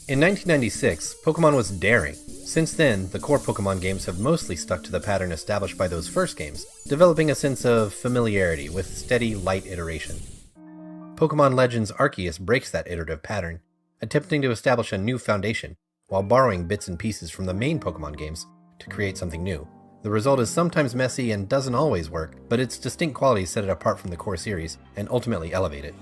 In 1996, Pokemon was daring. Since then, the core Pokemon games have mostly stuck to the pattern established by those first games, developing a sense of familiarity with steady, light iteration. Pokemon Legends Arceus breaks that iterative pattern, attempting to establish a new foundation, while borrowing bits and pieces from the main Pokemon games to create something new. The result is sometimes messy and doesn't always work, but its distinct qualities set it apart from the core series and ultimately elevate it.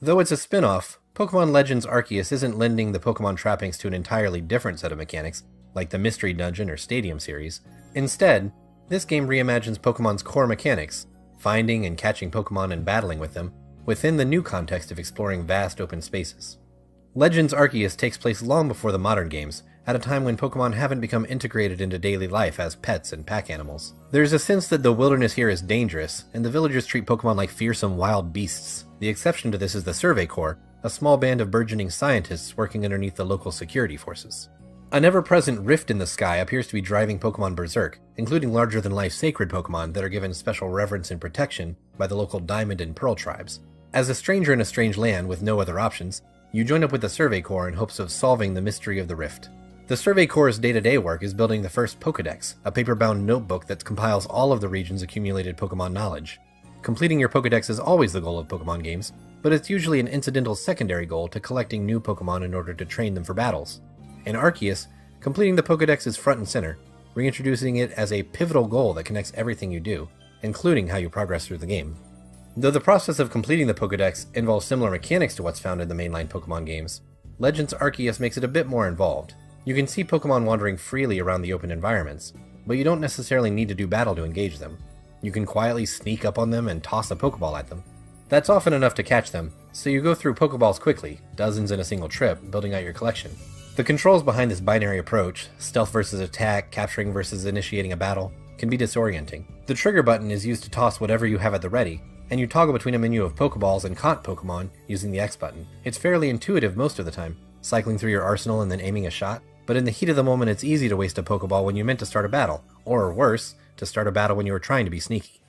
Though it's a spin-off, Pokemon Legends Arceus isn't lending the Pokemon trappings to an entirely different set of mechanics, like the Mystery Dungeon or Stadium series. Instead, this game reimagines Pokemon's core mechanics, finding and catching Pokemon and battling with them, within the new context of exploring vast open spaces. Legends Arceus takes place long before the modern games, at a time when Pokemon haven't become integrated into daily life as pets and pack animals. There's a sense that the wilderness here is dangerous, and the villagers treat Pokemon like fearsome wild beasts. The exception to this is the Survey Corps, a small band of burgeoning scientists working underneath the local security forces. An ever-present rift in the sky appears to be driving Pokemon berserk, including larger-than-life sacred Pokemon that are given special reverence and protection by the local Diamond and Pearl tribes. As a stranger in a strange land with no other options, you join up with the Survey Corps in hopes of solving the mystery of the rift. The Survey Corps' day-to-day work is building the first Pokédex, a paper-bound notebook that compiles all of the region's accumulated Pokemon knowledge. Completing your Pokédex is always the goal of Pokemon games, but it's usually an incidental secondary goal to collecting new Pokemon in order to train them for battles. In Arceus, completing the Pokédex is front and center, reintroducing it as a pivotal goal that connects everything you do, including how you progress through the game. Though the process of completing the Pokédex involves similar mechanics to what's found in the mainline Pokemon games, Legends Arceus makes it a bit more involved. You can see Pokemon wandering freely around the open environments, but you don't necessarily need to do battle to engage them. You can quietly sneak up on them and toss a Pokeball at them. That's often enough to catch them, so you go through Pokeballs quickly, dozens in a single trip, building out your collection. The controls behind this binary approach, stealth versus attack, capturing versus initiating a battle, can be disorienting. The trigger button is used to toss whatever you have at the ready, and you toggle between a menu of Pokeballs and caught Pokemon using the X button. It's fairly intuitive most of the time, cycling through your arsenal and then aiming a shot, but in the heat of the moment it's easy to waste a Pokeball when you meant to start a battle, or worse, to start a battle when you were trying to be sneaky.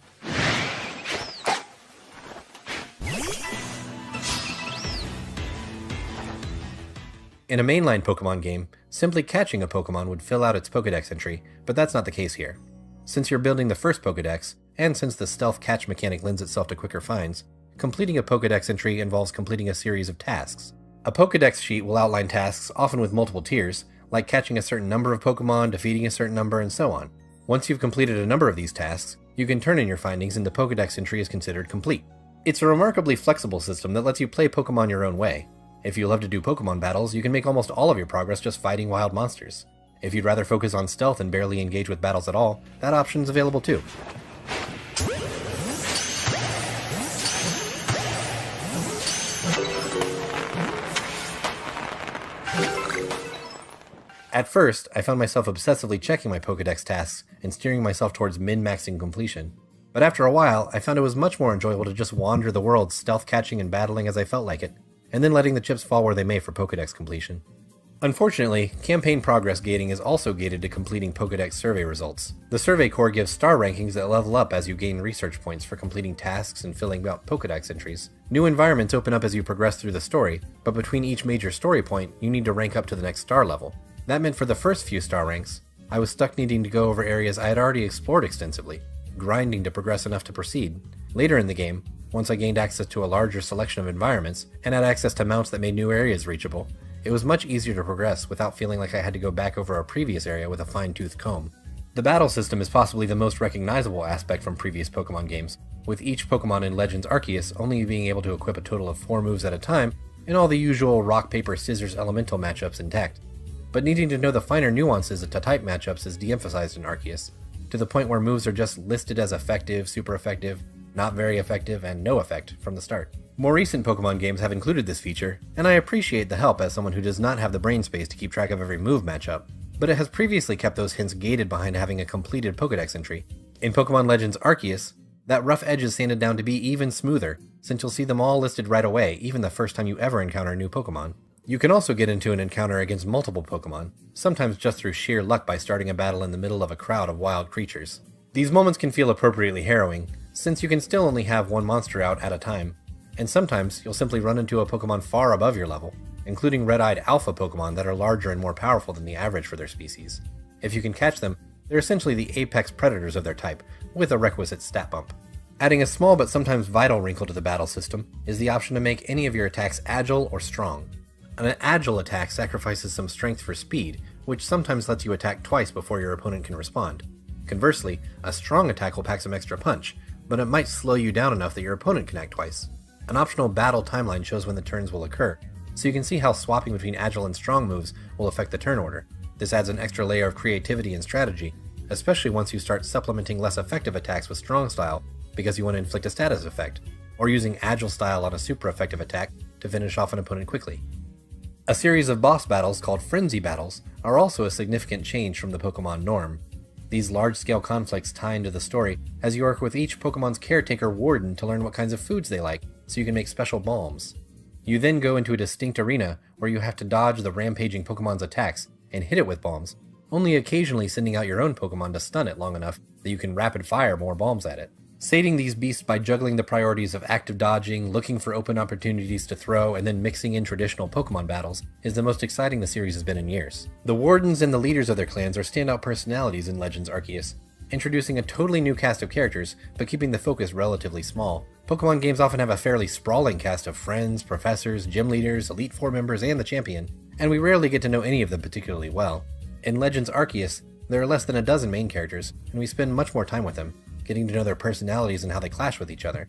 In a mainline Pokemon game, simply catching a Pokemon would fill out its Pokédex entry, but that's not the case here. Since you're building the first Pokédex, and since the stealth catch mechanic lends itself to quicker finds, completing a Pokédex entry involves completing a series of tasks. A Pokédex sheet will outline tasks, often with multiple tiers, like catching a certain number of Pokemon, defeating a certain number, and so on. Once you've completed a number of these tasks, you can turn in your findings and the Pokédex entry is considered complete. It's a remarkably flexible system that lets you play Pokemon your own way. If you love to do Pokemon battles, you can make almost all of your progress just fighting wild monsters. If you'd rather focus on stealth and barely engage with battles at all, that option's available too. At first, I found myself obsessively checking my Pokédex tasks and steering myself towards min-maxing completion. But after a while, I found it was much more enjoyable to just wander the world stealth catching and battling as I felt like it, and then letting the chips fall where they may for Pokédex completion. Unfortunately, campaign progress gating is also gated to completing Pokédex survey results. The Survey Corps gives star rankings that level up as you gain research points for completing tasks and filling out Pokédex entries. New environments open up as you progress through the story, but between each major story point, you need to rank up to the next star level. That meant for the first few star ranks, I was stuck needing to go over areas I had already explored extensively, grinding to progress enough to proceed. Later in the game, once I gained access to a larger selection of environments, and had access to mounts that made new areas reachable, it was much easier to progress without feeling like I had to go back over a previous area with a fine-tooth comb. The battle system is possibly the most recognizable aspect from previous Pokemon games, with each Pokemon in Legends Arceus only being able to equip a total of 4 moves at a time, and all the usual rock, paper, scissors elemental matchups intact. But needing to know the finer nuances to type matchups is de-emphasized in Arceus, to the point where moves are just listed as effective, super effective, not very effective, and no effect from the start. More recent Pokemon games have included this feature, and I appreciate the help as someone who does not have the brain space to keep track of every move matchup, but it has previously kept those hints gated behind having a completed Pokédex entry. In Pokemon Legends Arceus, that rough edge is sanded down to be even smoother, since you'll see them all listed right away, even the first time you ever encounter a new Pokemon. You can also get into an encounter against multiple Pokemon, sometimes just through sheer luck by starting a battle in the middle of a crowd of wild creatures. These moments can feel appropriately harrowing, since you can still only have one monster out at a time, and sometimes you'll simply run into a Pokemon far above your level, including red-eyed alpha Pokemon that are larger and more powerful than the average for their species. If you can catch them, they're essentially the apex predators of their type, with a requisite stat bump. Adding a small but sometimes vital wrinkle to the battle system is the option to make any of your attacks agile or strong. An agile attack sacrifices some strength for speed, which sometimes lets you attack twice before your opponent can respond. Conversely, a strong attack will pack some extra punch, but it might slow you down enough that your opponent can act twice. An optional battle timeline shows when the turns will occur, so you can see how swapping between agile and strong moves will affect the turn order. This adds an extra layer of creativity and strategy, especially once you start supplementing less effective attacks with strong style because you want to inflict a status effect, or using agile style on a super effective attack to finish off an opponent quickly. A series of boss battles called Frenzy Battles are also a significant change from the Pokemon norm. These large-scale conflicts tie into the story as you work with each Pokemon's caretaker warden to learn what kinds of foods they like, so you can make special balms. You then go into a distinct arena where you have to dodge the rampaging Pokemon's attacks and hit it with bombs, only occasionally sending out your own Pokemon to stun it long enough that you can rapid fire more bombs at it. Sating these beasts by juggling the priorities of active dodging, looking for open opportunities to throw, and then mixing in traditional Pokemon battles is the most exciting the series has been in years. The wardens and the leaders of their clans are standout personalities in Legends Arceus, introducing a totally new cast of characters, but keeping the focus relatively small. Pokemon games often have a fairly sprawling cast of friends, professors, gym leaders, Elite Four members, and the champion, and we rarely get to know any of them particularly well. In Legends Arceus, there are less than a dozen main characters, and we spend much more time with them, getting to know their personalities and how they clash with each other.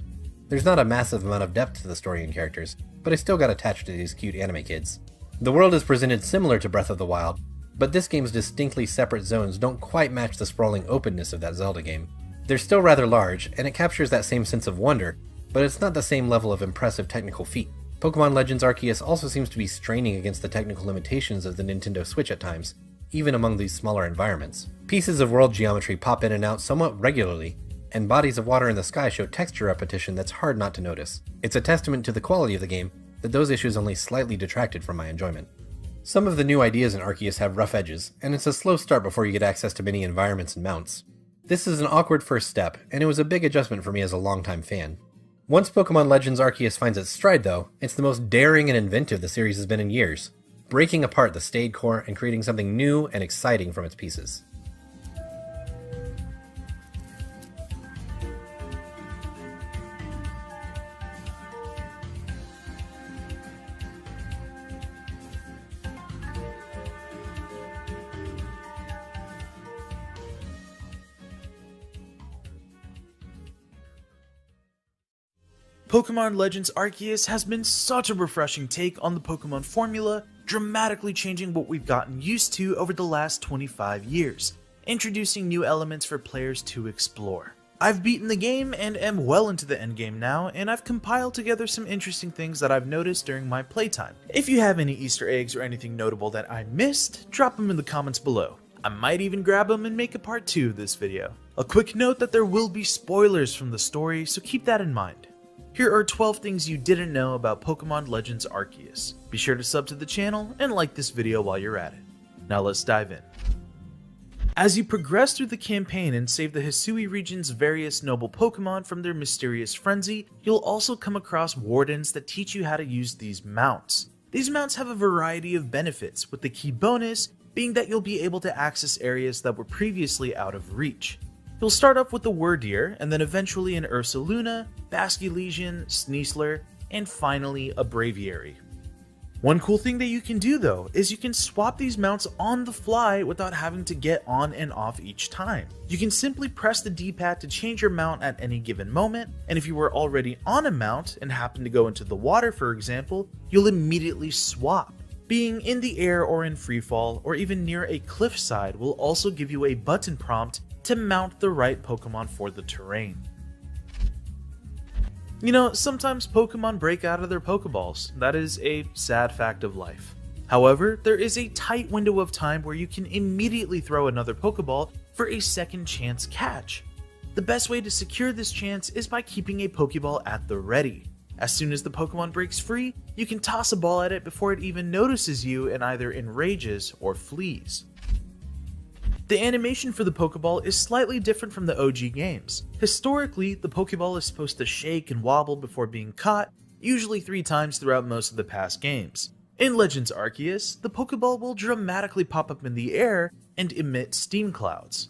There's not a massive amount of depth to the story and characters, but I still got attached to these cute anime kids. The world is presented similar to Breath of the Wild, but this game's distinctly separate zones don't quite match the sprawling openness of that Zelda game. They're still rather large, and it captures that same sense of wonder, but it's not the same level of impressive technical feat. Pokemon Legends Arceus also seems to be straining against the technical limitations of the Nintendo Switch at times, even among these smaller environments. Pieces of world geometry pop in and out somewhat regularly, and bodies of water in the sky show texture repetition that's hard not to notice. It's a testament to the quality of the game that those issues only slightly detracted from my enjoyment. Some of the new ideas in Arceus have rough edges, and it's a slow start before you get access to many environments and mounts. This is an awkward first step, and it was a big adjustment for me as a longtime fan. Once Pokemon Legends Arceus finds its stride though, it's the most daring and inventive the series has been in years, breaking apart the staid core and creating something new and exciting from its pieces. Pokemon Legends Arceus has been such a refreshing take on the Pokemon formula, dramatically changing what we've gotten used to over the last 25 years, introducing new elements for players to explore. I've beaten the game and am well into the endgame now, and I've compiled together some interesting things that I've noticed during my playtime. If you have any Easter eggs or anything notable that I missed, drop them in the comments below. I might even grab them and make a part 2 of this video. A quick note that there will be spoilers from the story, so keep that in mind. Here are 12 things you didn't know about Pokemon Legends Arceus. Be sure to sub to the channel and like this video while you're at it. Now let's dive in. As you progress through the campaign and save the Hisui region's various noble Pokemon from their mysterious frenzy, you'll also come across wardens that teach you how to use these mounts. These mounts have a variety of benefits, with the key bonus being that you'll be able to access areas that were previously out of reach. You'll start off with the Wordeer, and then eventually an Ursaluna, Basculegion, Sneasler, and finally a Braviary. One cool thing that you can do though, is you can swap these mounts on the fly without having to get on and off each time. You can simply press the D-pad to change your mount at any given moment, and if you were already on a mount and happen to go into the water for example, you'll immediately swap. Being in the air or in freefall, or even near a cliffside will also give you a button prompt to mount the right Pokemon for the terrain. You know, sometimes Pokemon break out of their Pokeballs. That is a sad fact of life. However, there is a tight window of time where you can immediately throw another Pokeball for a second chance catch. The best way to secure this chance is by keeping a Pokeball at the ready. As soon as the Pokemon breaks free, you can toss a ball at it before it even notices you and either enrages or flees. The animation for the Pokeball is slightly different from the OG games. Historically, the Pokeball is supposed to shake and wobble before being caught, usually 3 times throughout most of the past games. In Legends Arceus, the Pokeball will dramatically pop up in the air and emit steam clouds.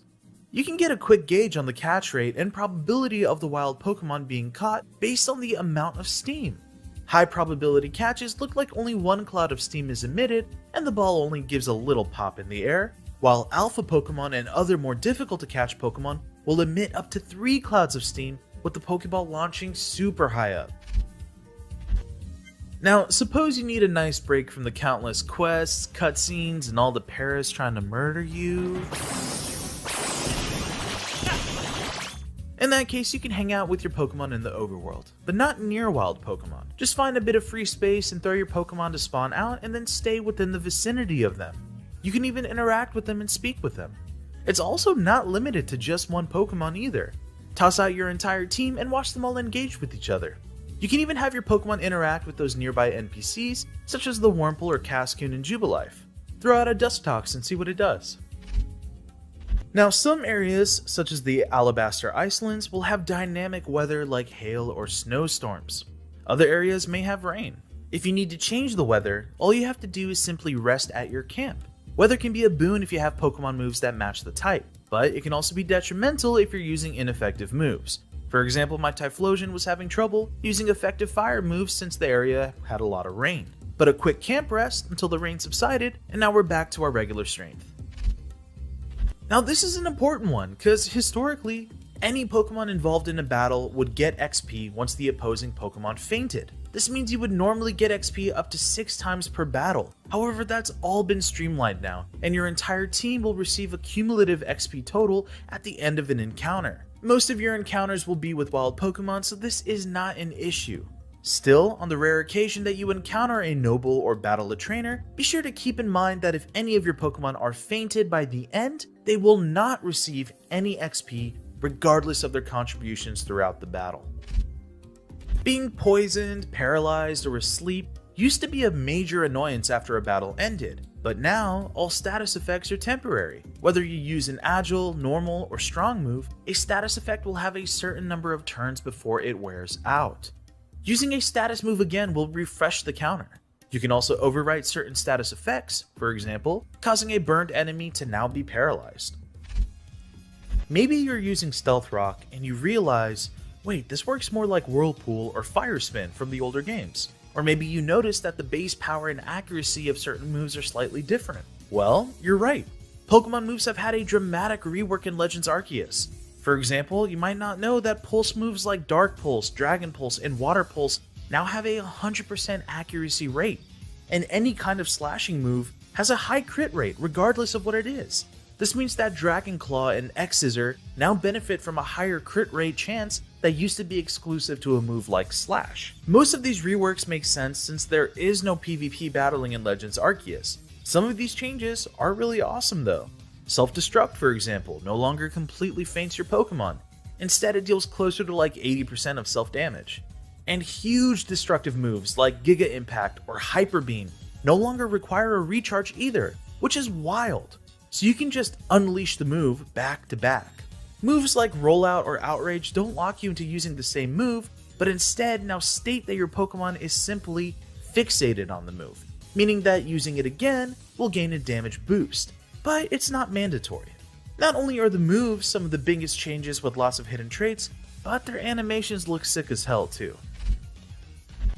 You can get a quick gauge on the catch rate and probability of the wild Pokemon being caught based on the amount of steam. High probability catches look like only 1 cloud of steam is emitted and the ball only gives a little pop in the air, while alpha Pokemon and other more difficult to catch Pokemon will emit up to 3 clouds of steam, with the Pokeball launching super high up. Now, suppose you need a nice break from the countless quests, cutscenes, and all the Paras trying to murder you. In that case, you can hang out with your Pokemon in the overworld, but not near wild Pokemon. Just find a bit of free space and throw your Pokemon to spawn out and then stay within the vicinity of them. You can even interact with them and speak with them. It's also not limited to just one Pokemon either. Toss out your entire team and watch them all engage with each other. You can even have your Pokemon interact with those nearby NPCs, such as the Wurmple or Cascoon in Jubilife. Throw out a Dustox and see what it does. Now, some areas, such as the Alabaster Icelands, will have dynamic weather like hail or snowstorms. Other areas may have rain. If you need to change the weather, all you have to do is simply rest at your camp. Weather can be a boon if you have Pokemon moves that match the type, but it can also be detrimental if you're using ineffective moves. For example, my Typhlosion was having trouble using effective fire moves since the area had a lot of rain. But a quick camp rest until the rain subsided, and now we're back to our regular strength. Now this is an important one, because historically, any Pokemon involved in a battle would get XP once the opposing Pokemon fainted. This means you would normally get XP up to 6 times per battle. However, that's all been streamlined now, and your entire team will receive a cumulative XP total at the end of an encounter. Most of your encounters will be with wild Pokemon, so this is not an issue. Still, on the rare occasion that you encounter a noble or battle a trainer, be sure to keep in mind that if any of your Pokemon are fainted by the end, they will not receive any XP regardless of their contributions throughout the battle. Being poisoned, paralyzed, or asleep used to be a major annoyance after a battle ended, but now all status effects are temporary. Whether you use an agile, normal, or strong move, a status effect will have a certain number of turns before it wears out. Using a status move again will refresh the counter. You can also overwrite certain status effects, for example, causing a burned enemy to now be paralyzed. Maybe you're using Stealth Rock and you realize, wait, this works more like Whirlpool or Fire Spin from the older games. Or maybe you notice that the base power and accuracy of certain moves are slightly different. Well, you're right. Pokemon moves have had a dramatic rework in Legends Arceus. For example, you might not know that pulse moves like Dark Pulse, Dragon Pulse, and Water Pulse now have a 100% accuracy rate. And any kind of slashing move has a high crit rate regardless of what it is. This means that Dragon Claw and X-Scissor now benefit from a higher crit rate chance that used to be exclusive to a move like Slash. Most of these reworks make sense since there is no PvP battling in Legends Arceus. Some of these changes are really awesome though. Self-Destruct, for example, no longer completely faints your Pokemon. Instead, it deals closer to like 80% of self-damage. And huge destructive moves like Giga Impact or Hyper Beam no longer require a recharge either, which is wild. So you can just unleash the move back to back. Moves like Rollout or Outrage don't lock you into using the same move, but instead now state that your Pokemon is simply fixated on the move, meaning that using it again will gain a damage boost, but it's not mandatory. Not only are the moves some of the biggest changes with lots of hidden traits, but their animations look sick as hell too.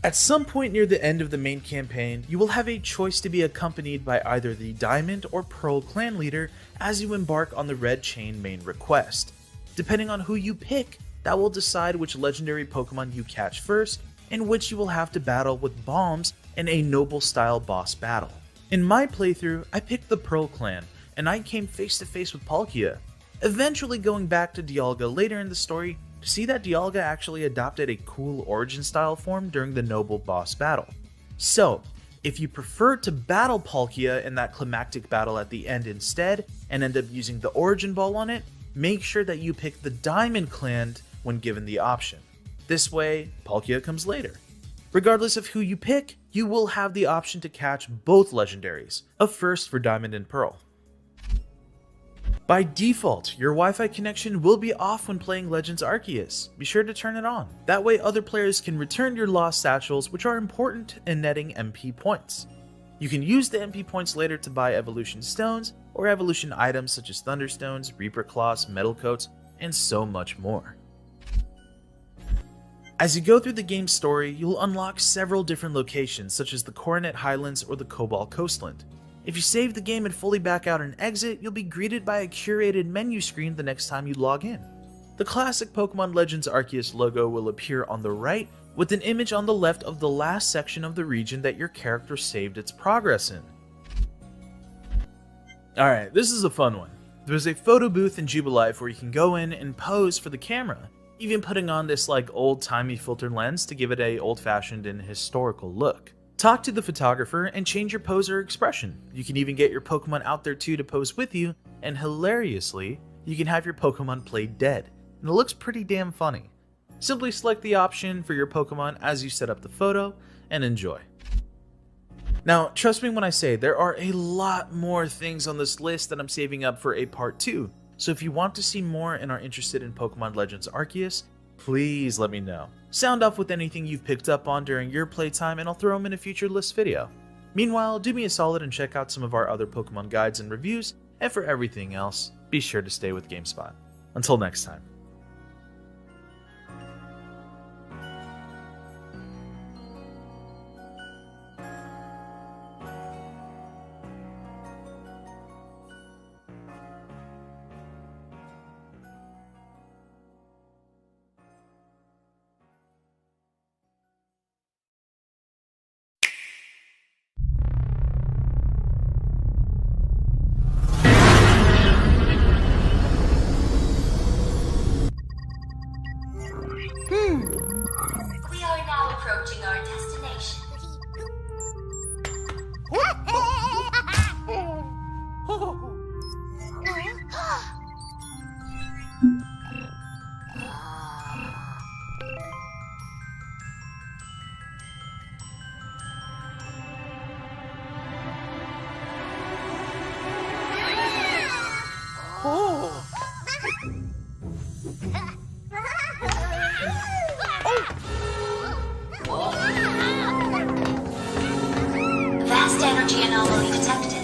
At some point near the end of the main campaign, you will have a choice to be accompanied by either the Diamond or Pearl clan leader as you embark on the Red Chain main request. Depending on who you pick, that will decide which legendary Pokemon you catch first, and which you will have to battle with bombs in a noble style boss battle. In my playthrough, I picked the Pearl clan, and I came face to face with Palkia, eventually going back to Dialga later in the story to see that Dialga actually adopted a cool origin style form during the noble boss battle. So, if you prefer to battle Palkia in that climactic battle at the end instead, and end up using the origin ball on it, make sure that you pick the Diamond clan when given the option. This way, Palkia comes later. Regardless of who you pick, you will have the option to catch both legendaries, a first for Diamond and Pearl. By default, your Wi-Fi connection will be off when playing Legends Arceus. Be sure to turn it on. That way other players can return your lost satchels, which are important in netting MP points. You can use the MP points later to buy evolution stones or evolution items such as Thunderstones, Reaper Claws, Metal Coats, and so much more. As you go through the game's story, you'll unlock several different locations such as the Coronet Highlands or the Cobalt Coastland. If you save the game and fully back out and exit, you'll be greeted by a curated menu screen the next time you log in. The classic Pokemon Legends Arceus logo will appear on the right, with an image on the left of the last section of the region that your character saved its progress in. Alright, this is a fun one. There's a photo booth in Jubilife where you can go in and pose for the camera, even putting on this like old-timey filter lens to give it a old-fashioned and historical look. Talk to the photographer and change your pose or expression. You can even get your Pokemon out there too to pose with you, and hilariously, you can have your Pokemon play dead, and it looks pretty damn funny. Simply select the option for your Pokemon as you set up the photo, and enjoy. Now, trust me when I say there are a lot more things on this list that I'm saving up for a part 2, so if you want to see more and are interested in Pokemon Legends Arceus, please let me know. Sound off with anything you've picked up on during your playtime and I'll throw them in a future list video. Meanwhile, do me a solid and check out some of our other Pokemon guides and reviews, and for everything else, be sure to stay with GameSpot. Until next time. We are now approaching our destination. Vast energy anomaly detected.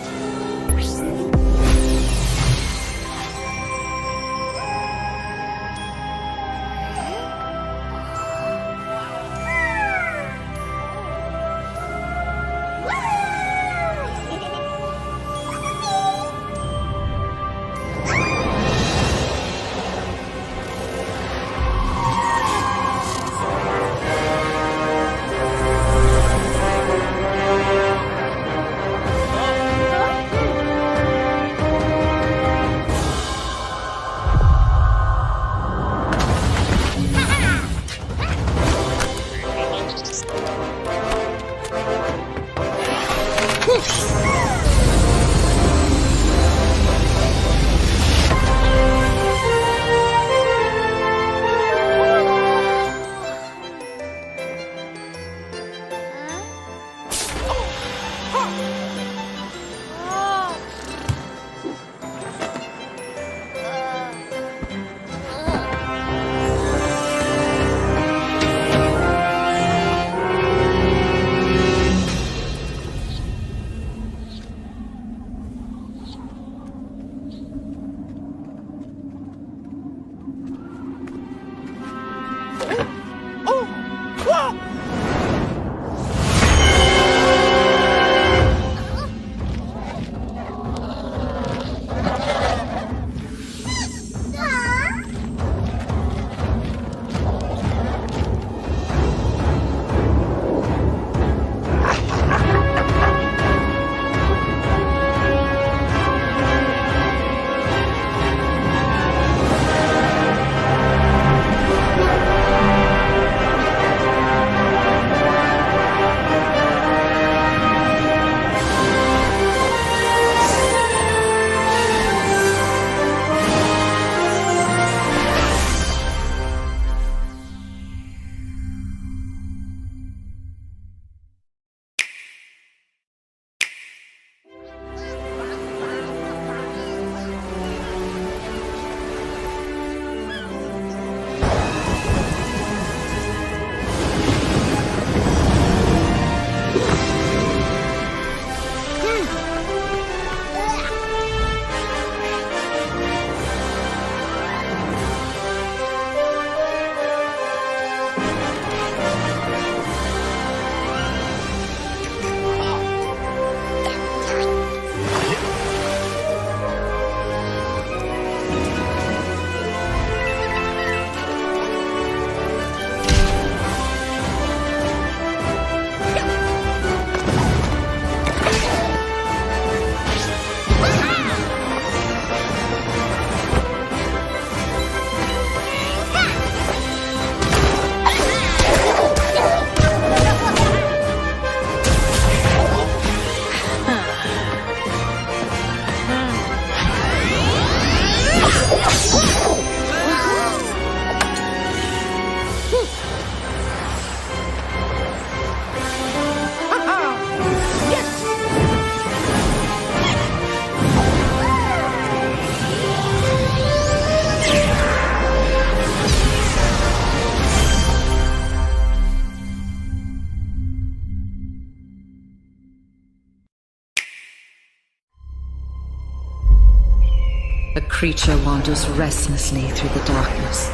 A creature wanders restlessly through the darkness.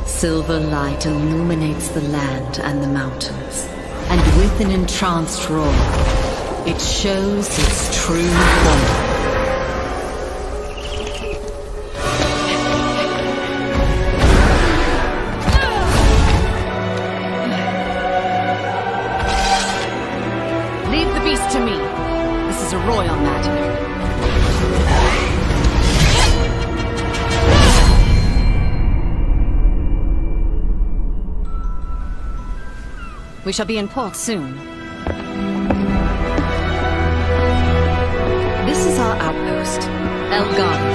Silver light illuminates the land and the mountains, and with an entranced roar, it shows its true form. Leave the beast to me. This is a royal matter. We shall be in port soon. This is our outpost, El Garden.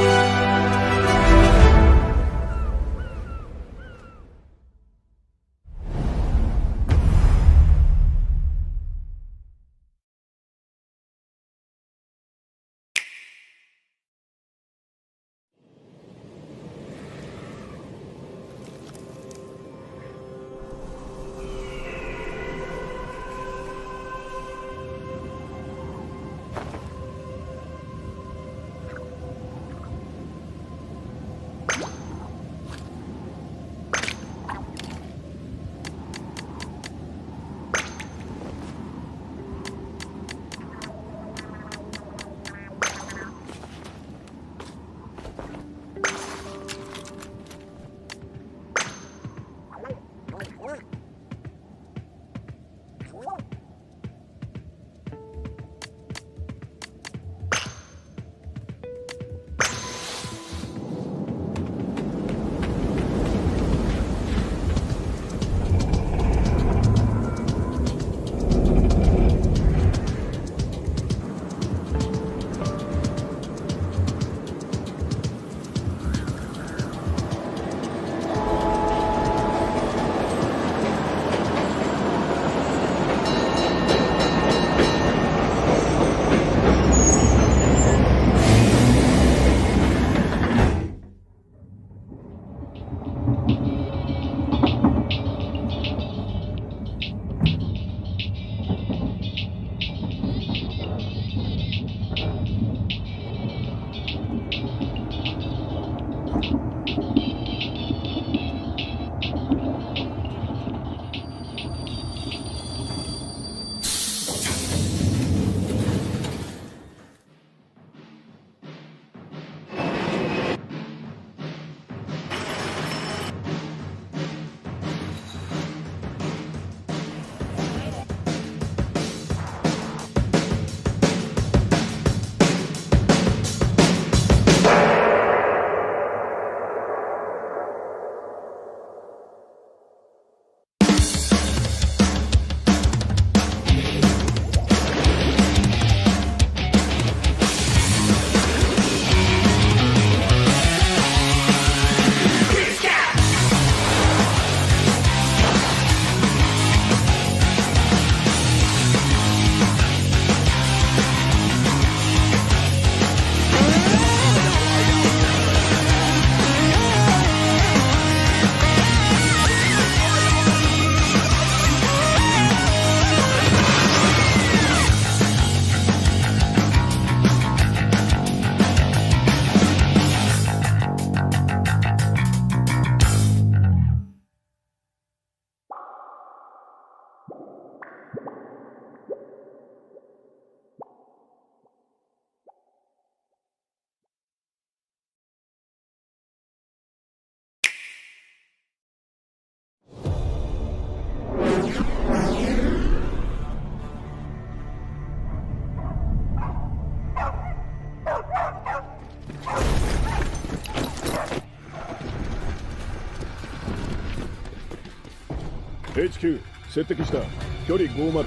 HQ 接敵した。距離50。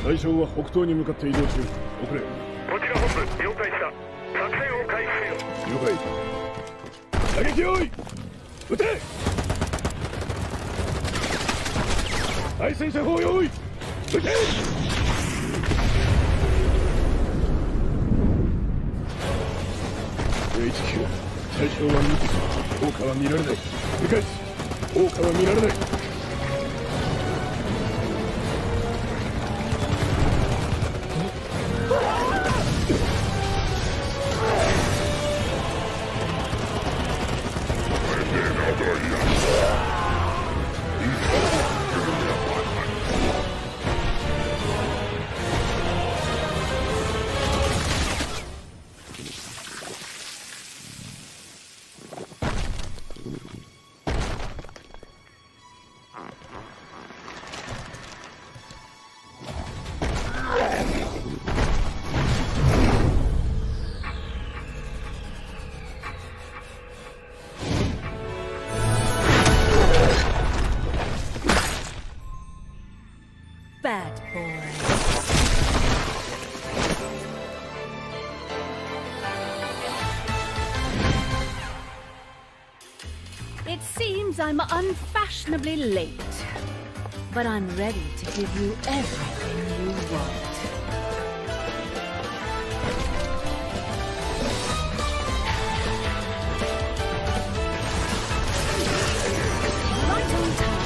対象は北東に向かって移動中。遅れ。こちら本部了解した。作戦を開始せよ。了解。射撃用意。撃て。対戦車砲用意。撃て。HQ 対象は見て、効果は見られない。理解し、効果は見られない。seems I'm unfashionably late, but I'm ready to give you everything you want. Right on time.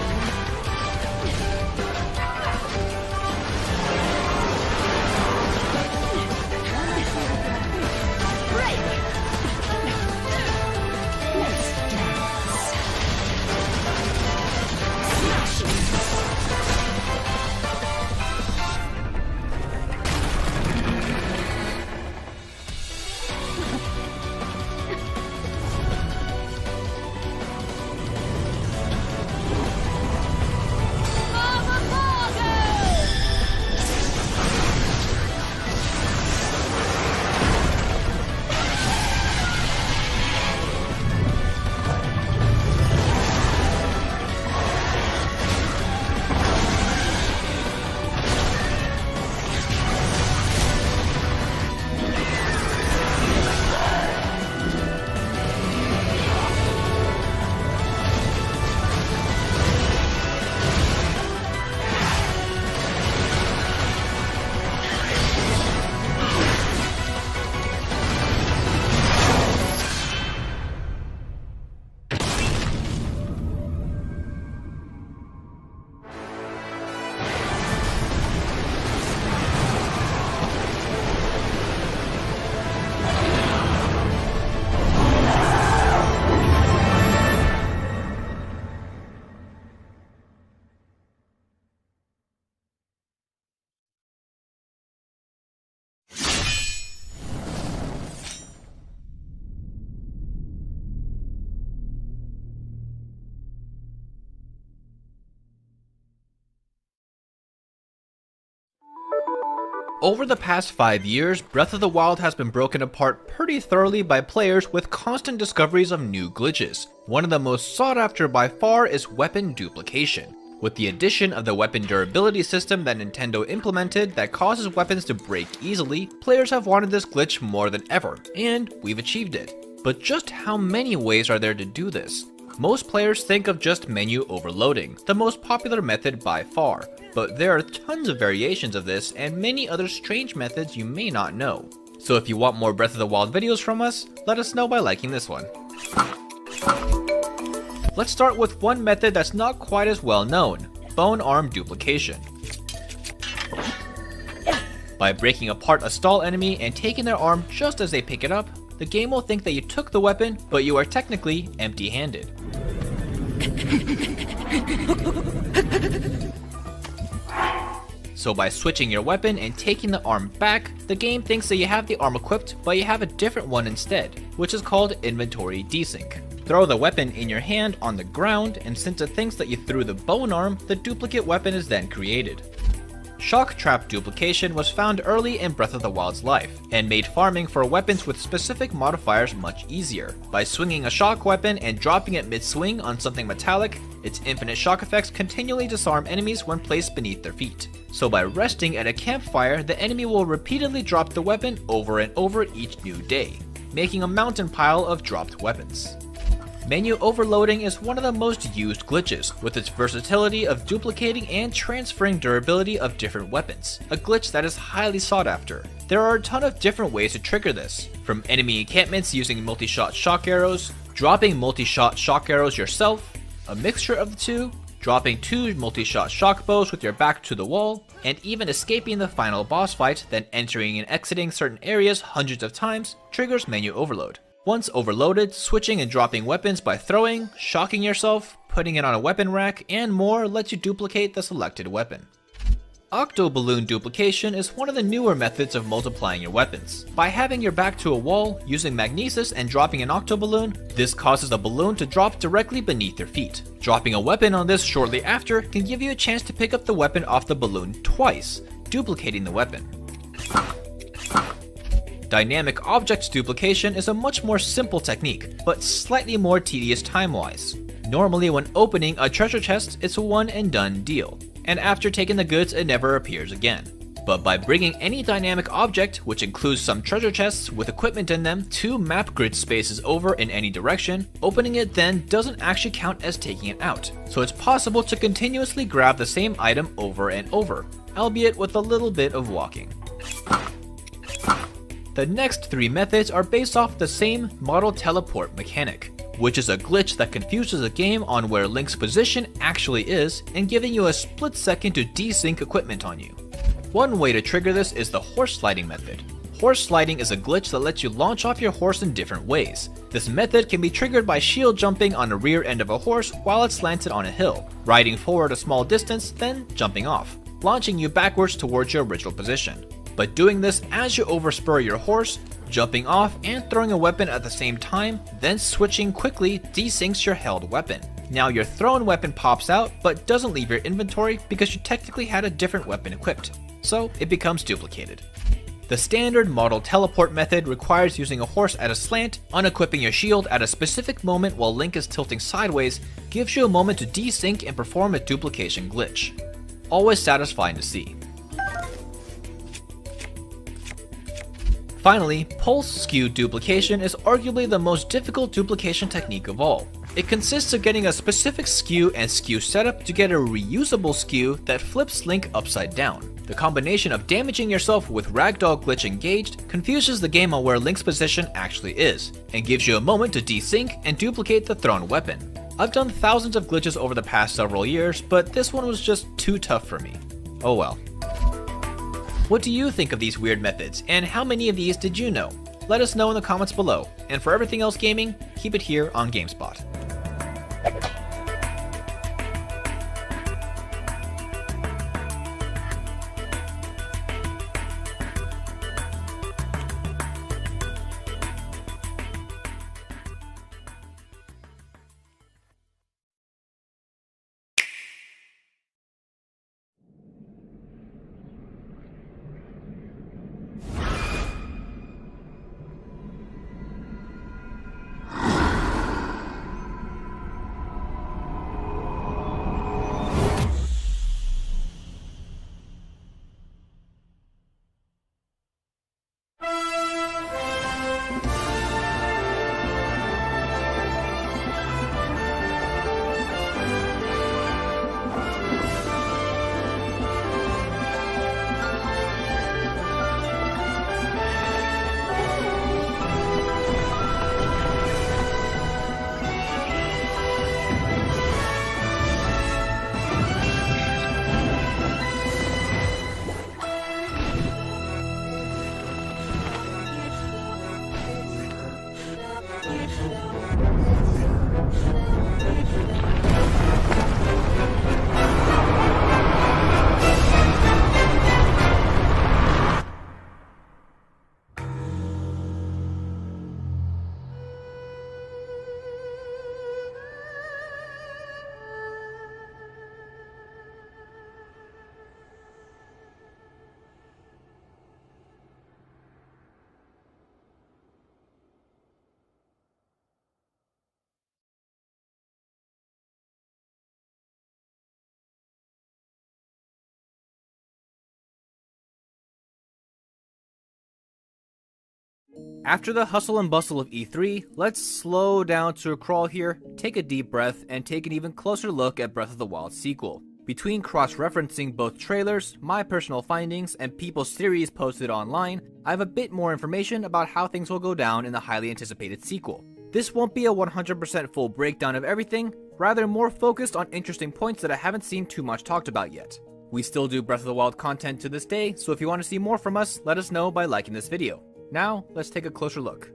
Break! Let's dance. Over the past 5 years, Breath of the Wild has been broken apart pretty thoroughly by players with constant discoveries of new glitches. One of the most sought after by far is weapon duplication. With the addition of the weapon durability system that Nintendo implemented that causes weapons to break easily, players have wanted this glitch more than ever, and we've achieved it. But just how many ways are there to do this? Most players think of just menu overloading, the most popular method by far, but there are tons of variations of this and many other strange methods you may not know. So if you want more Breath of the Wild videos from us, let us know by liking this one. Let's start with one method that's not quite as well known, bone arm duplication. By breaking apart a stall enemy and taking their arm just as they pick it up, the game will think that you took the weapon, but you are technically empty-handed. So by switching your weapon and taking the arm back, the game thinks that you have the arm equipped, but you have a different one instead, which is called inventory desync. Throw the weapon in your hand on the ground, and since it thinks that you threw the bone arm, the duplicate weapon is then created. Shock trap duplication was found early in Breath of the Wild's life, and made farming for weapons with specific modifiers much easier. By swinging a shock weapon and dropping it mid-swing on something metallic, its infinite shock effects continually disarm enemies when placed beneath their feet. So by resting at a campfire, the enemy will repeatedly drop the weapon over and over each new day, making a mountain pile of dropped weapons. Menu overloading is one of the most used glitches, with its versatility of duplicating and transferring durability of different weapons, a glitch that is highly sought after. There are a ton of different ways to trigger this, from enemy encampments using multi-shot shock arrows, dropping multi-shot shock arrows yourself, a mixture of the two, dropping 2 multi-shot shock bows with your back to the wall, and even escaping the final boss fight, then entering and exiting certain areas hundreds of times triggers menu overload. Once overloaded, switching and dropping weapons by throwing, shocking yourself, putting it on a weapon rack, and more lets you duplicate the selected weapon. Octo balloon duplication is one of the newer methods of multiplying your weapons. By having your back to a wall, using magnesis and dropping an octo balloon, this causes a balloon to drop directly beneath your feet. Dropping a weapon on this shortly after can give you a chance to pick up the weapon off the balloon twice, duplicating the weapon. Dynamic object duplication is a much more simple technique, but slightly more tedious time-wise. Normally when opening a treasure chest, it's a one and done deal, and after taking the goods it never appears again. but by bringing any dynamic object, which includes some treasure chests with equipment in them, to map grid spaces over in any direction, opening it then doesn't actually count as taking it out, so it's possible to continuously grab the same item over and over, albeit with a little bit of walking. The next 3 methods are based off the same model teleport mechanic, which is a glitch that confuses the game on where Link's position actually is and giving you a split second to desync equipment on you. One way to trigger this is the horse sliding method. Horse sliding is a glitch that lets you launch off your horse in different ways. This method can be triggered by shield jumping on the rear end of a horse while it's slanted on a hill, riding forward a small distance, then jumping off, launching you backwards towards your original position. But doing this as you overspur your horse, jumping off and throwing a weapon at the same time, then switching quickly desyncs your held weapon. Now your thrown weapon pops out but doesn't leave your inventory because you technically had a different weapon equipped, so it becomes duplicated. The standard model teleport method requires using a horse at a slant, unequipping your shield at a specific moment while Link is tilting sideways, gives you a moment to desync and perform a duplication glitch. Always satisfying to see. Finally, pulse skew duplication is arguably the most difficult duplication technique of all. It consists of getting a specific skew and skew setup to get a reusable skew that flips Link upside down. The combination of damaging yourself with ragdoll glitch engaged confuses the game on where Link's position actually is, and gives you a moment to desync and duplicate the thrown weapon. I've done thousands of glitches over the past several years, but this one was just too tough for me. Oh well. What do you think of these weird methods, and how many of these did you know? Let us know in the comments below, and for everything else gaming, keep it here on GameSpot. After the hustle and bustle of E3, let's slow down to a crawl here, take a deep breath, and take an even closer look at Breath of the Wild sequel. Between cross-referencing both trailers, my personal findings, and people's theories posted online, I have a bit more information about how things will go down in the highly anticipated sequel. This won't be a 100% full breakdown of everything, rather more focused on interesting points that I haven't seen too much talked about yet. We still do Breath of the Wild content to this day, so if you want to see more from us, let us know by liking this video. Now, let's take a closer look.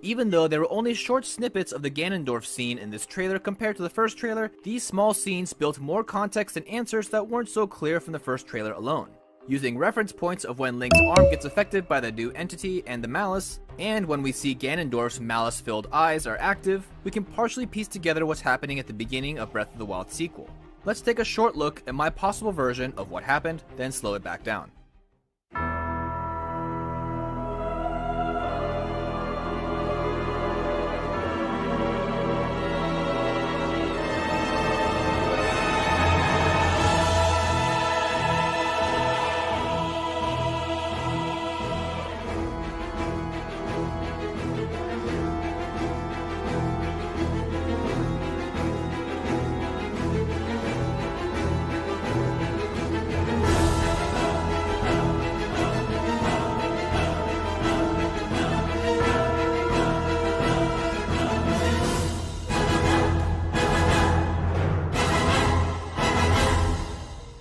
Even though there were only short snippets of the Ganondorf scene in this trailer compared to the first trailer, these small scenes built more context and answers that weren't so clear from the first trailer alone. Using reference points of when Link's arm gets affected by the new entity and the malice, and when we see Ganondorf's malice-filled eyes are active, we can partially piece together what's happening at the beginning of Breath of the Wild sequel. Let's take a short look at my possible version of what happened, then slow it back down.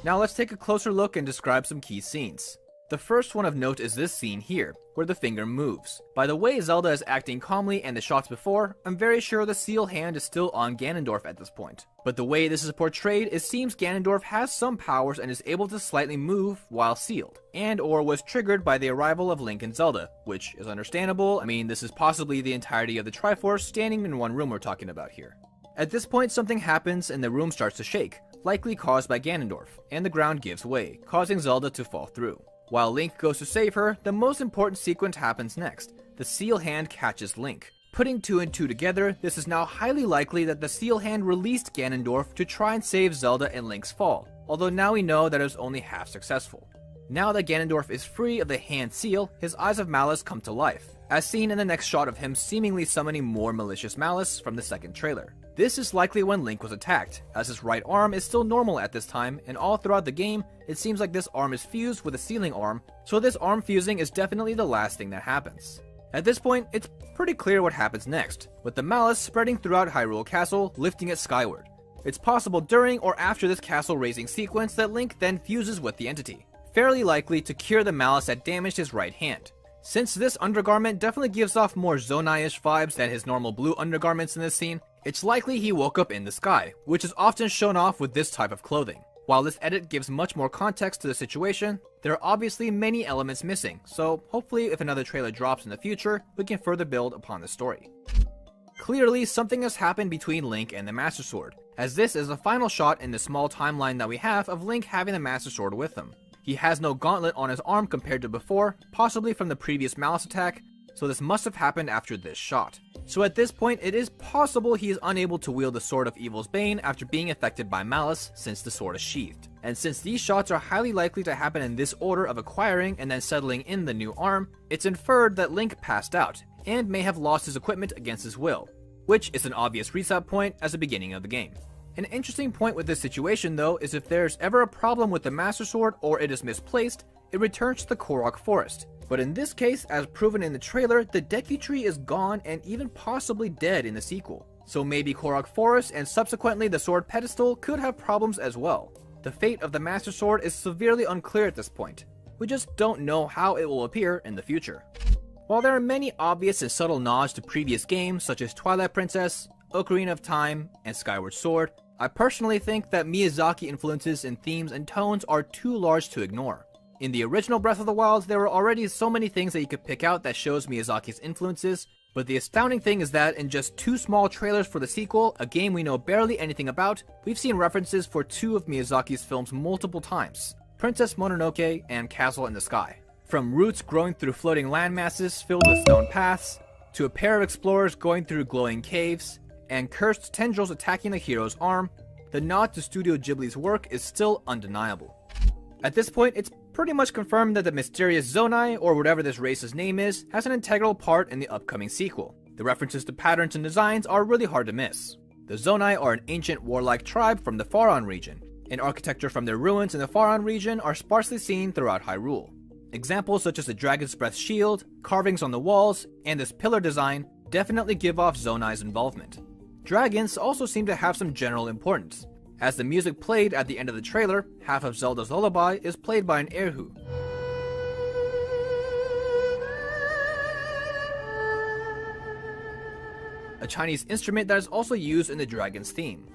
Now let's take a closer look and describe some key scenes. The first one of note is this scene here, where the finger moves. By the way Zelda is acting calmly and the shots before, I'm very sure the seal hand is still on Ganondorf at this point. But the way this is portrayed, it seems Ganondorf has some powers and is able to slightly move while sealed, and or was triggered by the arrival of Link and Zelda, which is understandable. I mean, this is possibly the entirety of the Triforce standing in one room we're talking about here. At this point, something happens and the room starts to shake, likely caused by Ganondorf, and the ground gives way, causing Zelda to fall through. While Link goes to save her, the most important sequence happens next. The seal hand catches Link. Putting 2 and 2 together, this is now highly likely that the seal hand released Ganondorf to try and save Zelda and Link's fall, although now we know that it was only half successful. Now that Ganondorf is free of the hand seal, his eyes of malice come to life, as seen in the next shot of him seemingly summoning more malicious malice from the second trailer. This is likely when Link was attacked, as his right arm is still normal at this time, and all throughout the game, it seems like this arm is fused with a sealing arm, so this arm fusing is definitely the last thing that happens. At this point, it's pretty clear what happens next, with the malice spreading throughout Hyrule Castle, lifting it skyward. It's possible during or after this castle raising sequence that Link then fuses with the entity, fairly likely to cure the malice that damaged his right hand. Since this undergarment definitely gives off more Zonai-ish vibes than his normal blue undergarments in this scene, it's likely he woke up in the sky, which is often shown off with this type of clothing. While this edit gives much more context to the situation, there are obviously many elements missing, so hopefully if another trailer drops in the future, we can further build upon the story. Clearly, something has happened between Link and the Master Sword, as this is the final shot in the small timeline that we have of Link having the Master Sword with him. He has no gauntlet on his arm compared to before, possibly from the previous Malice attack, so this must have happened after this shot. So at this point, it is possible he is unable to wield the Sword of Evil's Bane after being affected by Malice, since the sword is sheathed. And since these shots are highly likely to happen in this order of acquiring and then settling in the new arm, it's inferred that Link passed out, and may have lost his equipment against his will, which is an obvious reset point as the beginning of the game. An interesting point with this situation though is if there's ever a problem with the Master Sword or it is misplaced, it returns to the Korok Forest. But in this case, as proven in the trailer, the Deku Tree is gone and even possibly dead in the sequel. So maybe Korok Forest and subsequently the Sword Pedestal could have problems as well. The fate of the Master Sword is severely unclear at this point. We just don't know how it will appear in the future. While there are many obvious and subtle nods to previous games such as Twilight Princess, Ocarina of Time, and Skyward Sword, I personally think that Miyazaki influences in themes and tones are too large to ignore. In the original Breath of the Wild, there were already so many things that you could pick out that shows Miyazaki's influences, but the astounding thing is that in just 2 small trailers for the sequel, a game we know barely anything about, we've seen references for 2 of Miyazaki's films multiple times, Princess Mononoke and Castle in the Sky. From roots growing through floating landmasses filled with stone paths, to a pair of explorers going through glowing caves, and cursed tendrils attacking the hero's arm, the nod to Studio Ghibli's work is still undeniable. At this point, it's pretty much confirmed that the mysterious Zonai, or whatever this race's name is, has an integral part in the upcoming sequel. The references to patterns and designs are really hard to miss. The Zonai are an ancient warlike tribe from the Faron region, and architecture from their ruins in the Faron region are sparsely seen throughout Hyrule. Examples such as the Dragon's Breath shield, carvings on the walls, and this pillar design definitely give off Zonai's involvement. Dragons also seem to have some general importance. As the music played at the end of the trailer, half of Zelda's lullaby is played by an erhu. A Chinese instrument that is also used in the dragon's theme.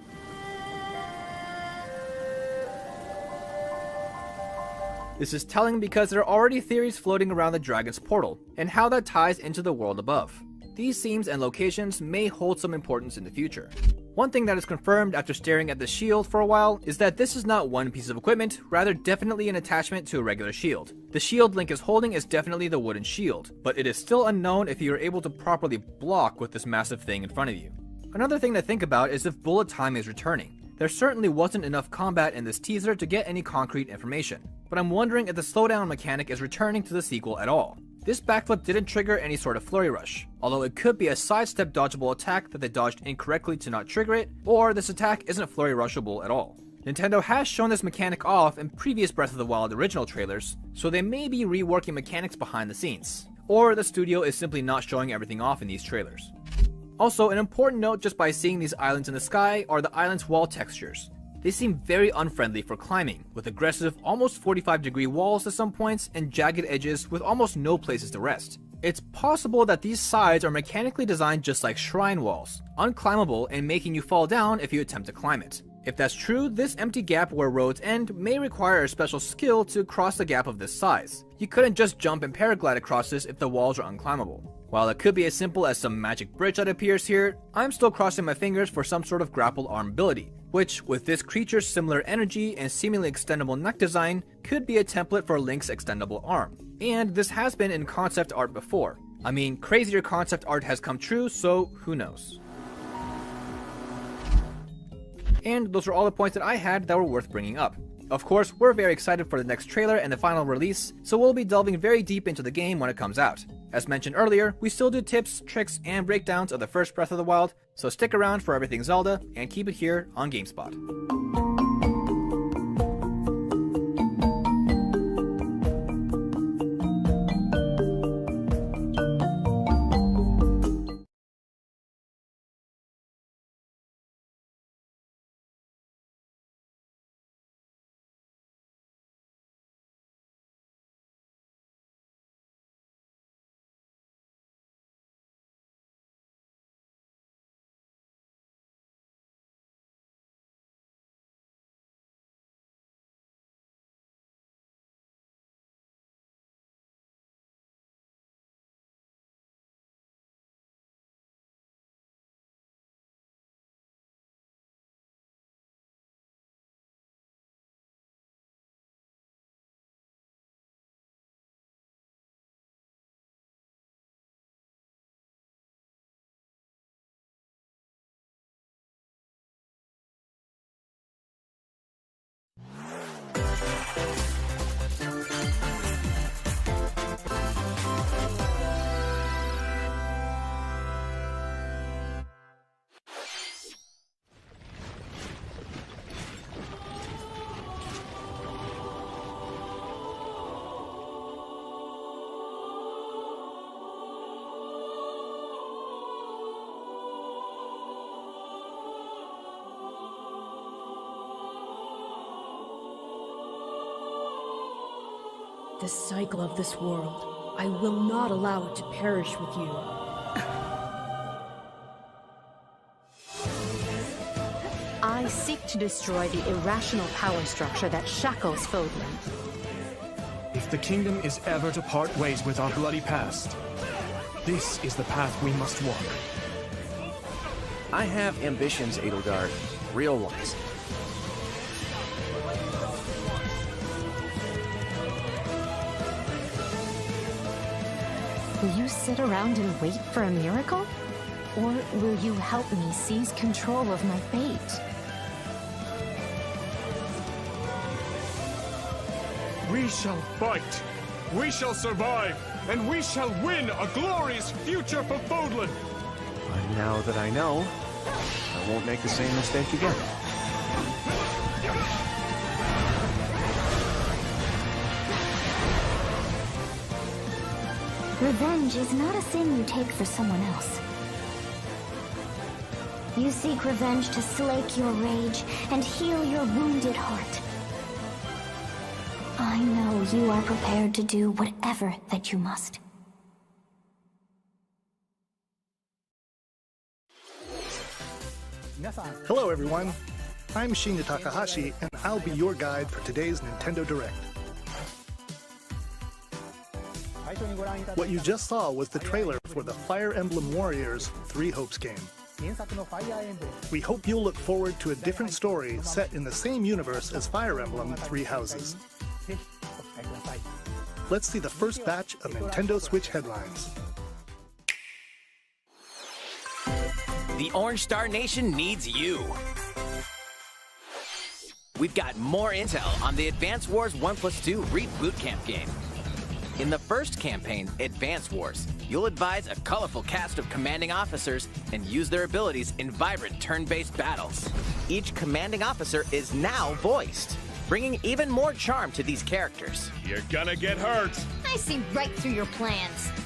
This is telling because there are already theories floating around the dragon's portal, and how that ties into the world above. These themes and locations may hold some importance in the future. One thing that is confirmed after staring at the shield for a while is that this is not one piece of equipment, rather definitely an attachment to a regular shield. The shield Link is holding is definitely the wooden shield, but it is still unknown if you are able to properly block with this massive thing in front of you. Another thing to think about is if bullet time is returning. There certainly wasn't enough combat in this teaser to get any concrete information, but I'm wondering if the slowdown mechanic is returning to the sequel at all. This backflip didn't trigger any sort of flurry rush, although it could be a sidestep dodgeable attack that they dodged incorrectly to not trigger it, or this attack isn't flurry rushable at all. Nintendo has shown this mechanic off in previous Breath of the Wild original trailers, so they may be reworking mechanics behind the scenes, or the studio is simply not showing everything off in these trailers. Also, an important note just by seeing these islands in the sky are the island's wall textures. they seem very unfriendly for climbing, with aggressive, almost 45-degree walls at some points and jagged edges with almost no places to rest. It's possible that these sides are mechanically designed just like shrine walls, unclimbable and making you fall down if you attempt to climb it. If that's true, this empty gap where roads end may require a special skill to cross a gap of this size. You couldn't just jump and paraglide across this if the walls are unclimbable. While it could be as simple as some magic bridge that appears here, I'm still crossing my fingers for some sort of grapple arm ability, which, with this creature's similar energy and seemingly extendable neck design, could be a template for Link's extendable arm. And this has been in concept art before. I mean, crazier concept art has come true, so who knows. And those are all the points that I had that were worth bringing up. Of course, we're very excited for the next trailer and the final release, so we'll be delving very deep into the game when it comes out. As mentioned earlier, we still do tips, tricks, and breakdowns of the first Breath of the Wild, so stick around for everything Zelda, and keep it here on GameSpot. The cycle of this world, I will not allow it to perish with you. I seek to destroy the irrational power structure that shackles Fodlan. If the kingdom is ever to part ways with our bloody past, this is the path we must walk. I have ambitions, Edelgard. Real ones. Will you sit around and wait for a miracle? Or will you help me seize control of my fate? We shall fight, we shall survive, and we shall win a glorious future for Fodlan! And now that I know, I won't make the same mistake again. Revenge is not a sin you take for someone else. You seek revenge to slake your rage and heal your wounded heart. I know you are prepared to do whatever that you must. Hello everyone, I'm Shinya Takahashi and I'll be your guide for today's Nintendo Direct. What you just saw was the trailer for the Fire Emblem Warriors 3 Hopes game. We hope you'll look forward to a different story set in the same universe as Fire Emblem 3 Houses. Let's see the first batch of Nintendo Switch headlines. The Orange Star Nation needs you. We've got more intel on the Advance Wars 1+2 Reboot Camp game. In the first campaign, Advance Wars, you'll advise a colorful cast of commanding officers and use their abilities in vibrant turn-based battles. Each commanding officer is now voiced, bringing even more charm to these characters. You're gonna get hurt. I see right through your plans.